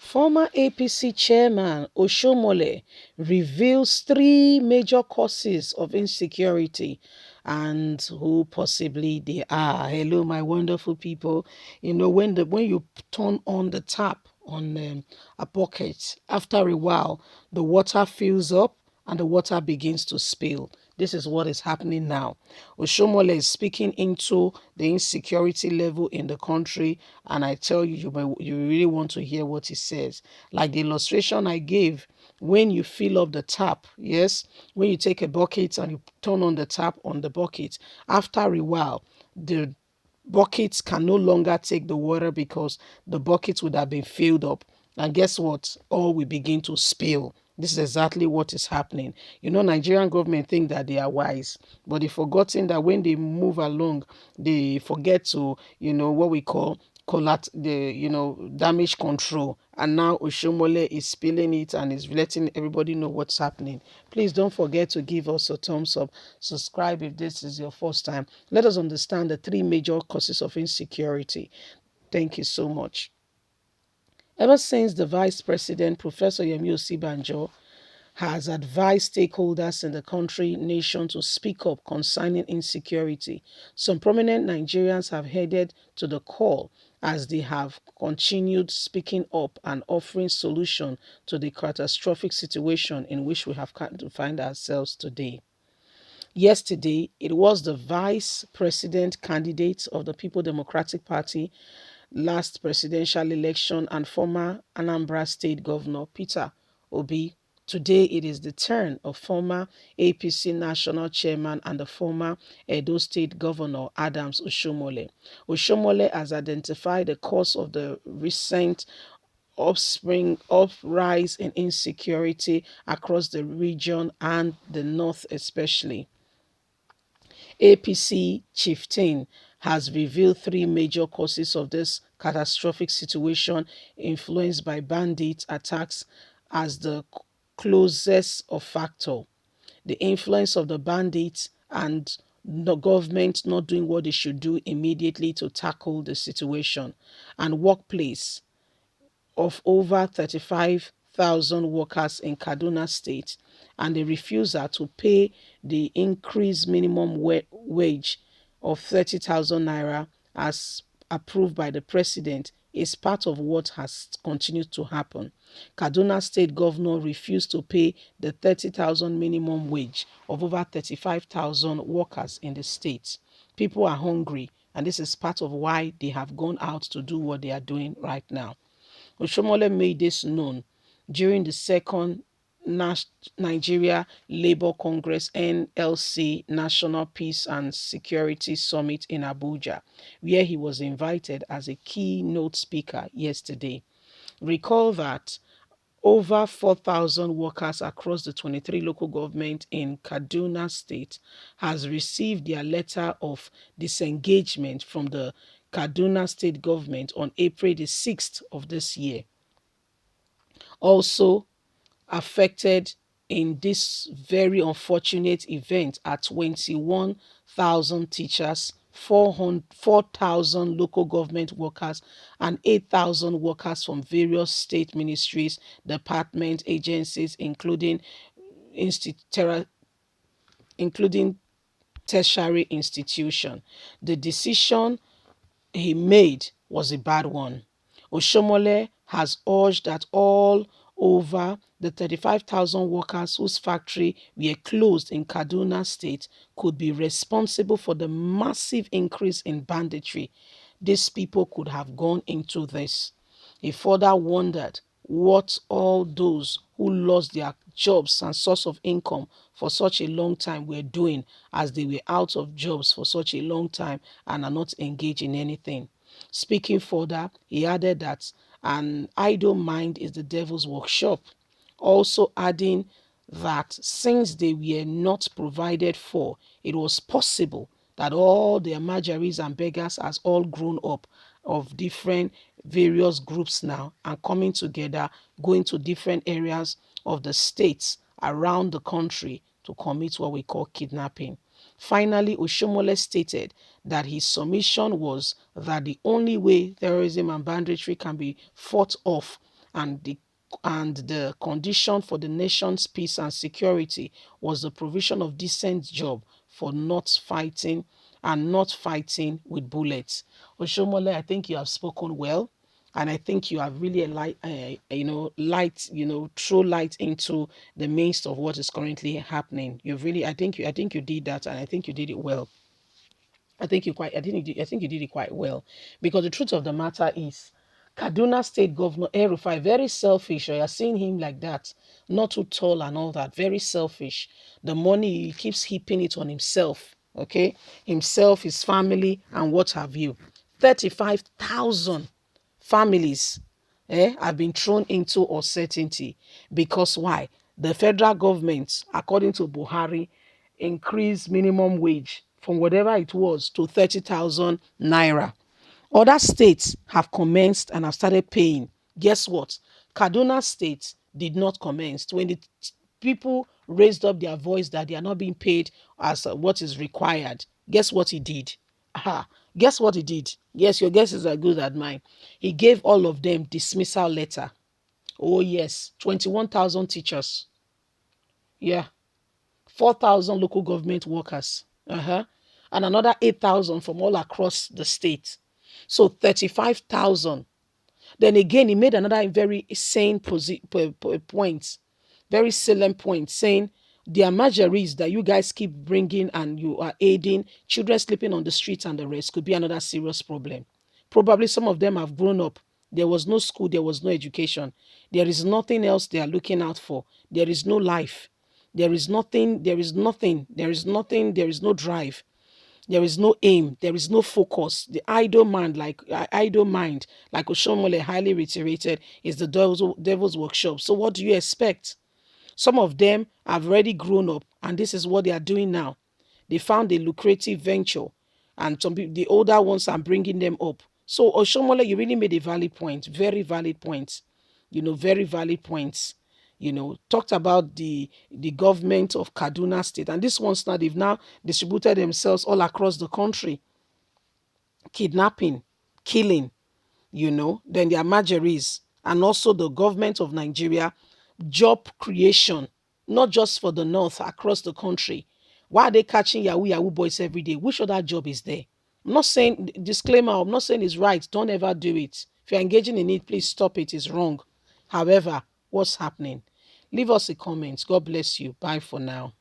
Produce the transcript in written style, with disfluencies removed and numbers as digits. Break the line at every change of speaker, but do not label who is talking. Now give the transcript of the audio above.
Former APC chairman Oshiomhole reveals three major causes of insecurity and who possibly they are. Hello, my wonderful people. You know, when you turn on the tap on a bucket, after a while, the water fills up and the water begins to spill. This is what is happening now. Oshiomhole is speaking into the insecurity level in the country, and I tell you, you really want to hear what he says. Like the illustration I gave, when you fill up the tap, yes, when you take a bucket and you turn on the tap on the bucket, after a while, the buckets can no longer take the water because the buckets would have been filled up. And guess what? All will begin to spill. This is exactly what is happening. You know, Nigerian government think that they are wise, but they've forgotten that when they move along, they forget to, what we call damage control. And now Oshiomhole is spilling it and is letting everybody know what's happening. Please don't forget to give us a thumbs up. Subscribe if this is your first time. Let us understand the three major causes of insecurity. Thank you so much. Ever since the Vice President, Professor Yemi Osibanjo, has advised stakeholders in the nation to speak up concerning insecurity, some prominent Nigerians have headed to the call as they have continued speaking up and offering solution to the catastrophic situation in which we have come to find ourselves today. Yesterday, it was the vice president candidate of the People Democratic Party last presidential election and former Anambra State Governor Peter Obi. Today, it is the turn of former APC National Chairman and the former Edo State Governor Adams Oshiomhole. Oshiomhole has identified the cause of the recent uprise in insecurity across the region and the north especially. APC chieftain has revealed three major causes of this catastrophic situation influenced by bandit attacks as the closest of factor. The influence of the bandits and the government not doing what they should do immediately to tackle the situation, and workplace of over 35,000 workers in Kaduna State and the refusal to pay the increased minimum wage of 30,000 naira as approved by the president is part of what has continued to happen. Kaduna State Governor refused to pay the 30,000 minimum wage of over 35,000 workers in the state. People are hungry, and this is part of why they have gone out to do what they are doing right now. Oshiomhole made this known during the second Nigeria Labour Congress NLC National Peace and Security Summit in Abuja, where he was invited as a keynote speaker yesterday. Recall that over 4,000 workers across the 23 local governments in Kaduna State has received their letter of disengagement from the Kaduna State government on April the 6th of this year. Also affected in this very unfortunate event are 21,000 teachers, 4,000 local government workers, and 8,000 workers from various state ministries, department, agencies, including tertiary institution. The decision he made was a bad one. Oshiomhole has urged that all over the 35,000 workers whose factory were closed in Kaduna State could be responsible for the massive increase in banditry. These people could have gone into this. He further wondered what all those who lost their jobs and source of income for such a long time were doing as they were out of jobs for such a long time and are not engaged in anything. Speaking further, he added that an idle mind is the devil's workshop, also adding that since they were not provided for, it was possible that all the emergeries and beggars has all grown up of different various groups now and coming together, going to different areas of the states around the country to commit what we call kidnapping. Finally, Oshiomhole stated that his submission was that the only way terrorism and banditry can be fought off and the condition for the nation's peace and security was the provision of decent job for not fighting with bullets. Oshomole, I think you have spoken well, and I think you have really throw light into the midst of what is currently happening. You've really, I think you did that, and I think you did it well. I think you did it quite well, because the truth of the matter is, Kaduna State Governor El Rufai, very selfish. You're seeing him like that, not too tall and all that, very selfish. The money, he keeps heaping it on himself, okay, himself, his family, and what have you. 35,000 families have been thrown into uncertainty because why? The federal government, according to Buhari, increased minimum wage from whatever it was to 30,000 naira. Other states have commenced and have started paying. Guess what? Kaduna State did not commence. When the people raised up their voice that they are not being paid as what is required, guess what he did? Aha. Guess what he did? Yes, your guesses are good as mine. He gave all of them dismissal letter. Oh yes, 21,000 teachers. Yeah, 4,000 local government workers. And another 8,000 from all across the state. So 35,000. Then again, he made another very sane point, very salient point, saying their margeries that you guys keep bringing and you are aiding children sleeping on the streets and the rest could be another serious problem. Probably some of them have grown up. There was no school, there was no education. There is nothing else they are looking out for. There is no life. There is nothing, there is nothing, there is nothing, there is no drive. There is no aim. There is no focus. The idle mind, like Oshiomhole highly reiterated, is the devil's workshop. So what do you expect? Some of them have already grown up, and this is what they are doing now. They found a lucrative venture, and some people, the older ones are bringing them up. So Oshiomhole, you really made a valid point, very valid point. Very valid points. Talked about the government of Kaduna State, and this ones now they've now distributed themselves all across the country, kidnapping, killing, then their margeries, and also the government of Nigeria, job creation, not just for the north, across the country. Why are they catching Yahoo boys every day? Which other job is there? I'm not saying, disclaimer, I'm not saying it's right. Don't ever do it. If you're engaging in it, please stop it. It's wrong. However, what's happening? Leave us a comment. God bless you. Bye for now.